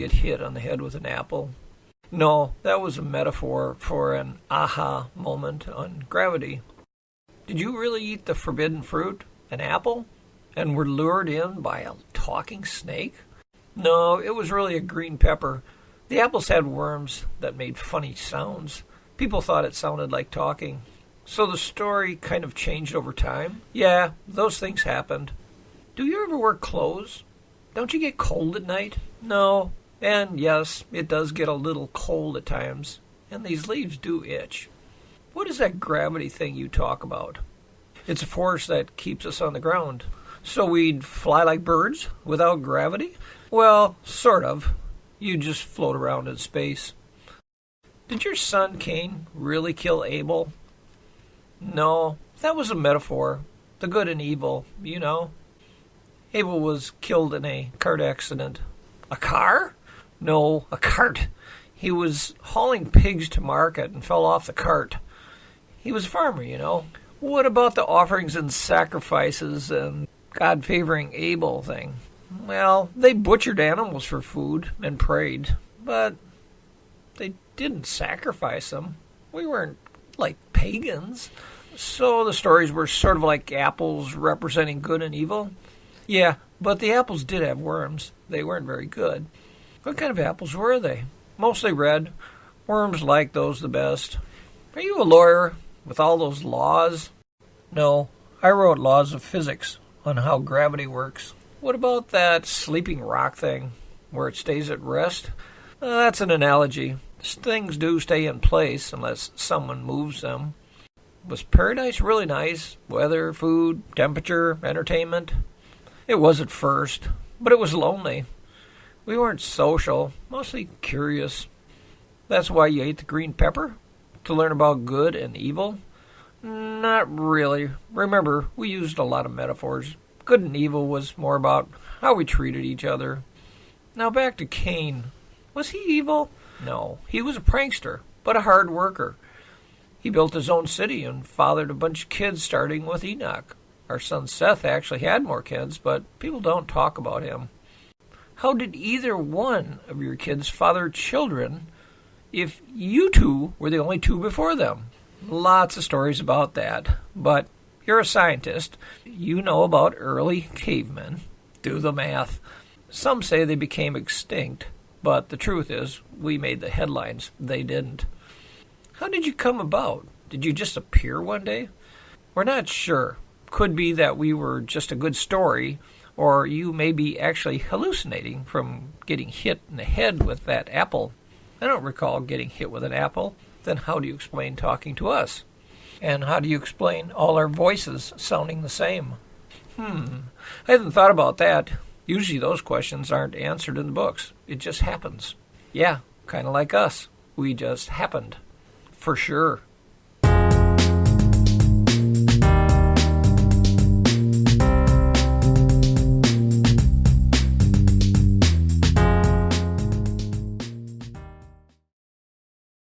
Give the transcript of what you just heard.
get hit on the head with an apple? No, that was a metaphor for an aha moment on gravity. Did you really eat the forbidden fruit, an apple, and were lured in by a talking snake? No, it was really a green pepper. The apples had worms that made funny sounds. People thought it sounded like talking. So the story kind of changed over time? Yeah, those things happened. Do you ever wear clothes? Don't you get cold at night? No. And yes, it does get a little cold at times. And these leaves do itch. What is that gravity thing you talk about? It's a force that keeps us on the ground. So we'd fly like birds without gravity? Well, sort of. You'd just float around in space. Did your son Cain really kill Abel? No, that was a metaphor. The good and evil, you know. Abel was killed in a cart accident. A car? No, a cart. He was hauling pigs to market and fell off the cart. He was a farmer, you know. What about the offerings and sacrifices and God-favoring Abel thing? Well, they butchered animals for food and prayed, but they didn't sacrifice them. We weren't like pagans. So the stories were sort of like apples representing good and evil? Yeah, but the apples did have worms. They weren't very good. What kind of apples were they? Mostly red. Worms like those the best. Are you a lawyer with all those laws? No, I wrote laws of physics on how gravity works. What about that sleeping rock thing where it stays at rest? That's an analogy. Things do stay in place unless someone moves them. Was paradise really nice? Weather, food, temperature, entertainment? It was at first, but it was lonely. We weren't social, mostly curious. That's why you ate the green pepper? To learn about good and evil? Not really. Remember, we used a lot of metaphors. Good and evil was more about how we treated each other. Now back to Cain. Was he evil? No, he was a prankster, but a hard worker. He built his own city and fathered a bunch of kids, starting with Enoch. Our son Seth actually had more kids, but people don't talk about him. How did either one of your kids father children if you two were the only two before them? Lots of stories about that, but you're a scientist. You know about early cavemen. Do the math. Some say they became extinct, but the truth is we made the headlines. They didn't. How did you come about? Did you just appear one day? We're not sure. Could be that we were just a good story, or you may be actually hallucinating from getting hit in the head with that apple. I don't recall getting hit with an apple. Then how do you explain talking to us? And how do you explain all our voices sounding the same? I hadn't thought about that. Usually those questions aren't answered in the books. It just happens. Yeah, kind of like us. We just happened. For sure.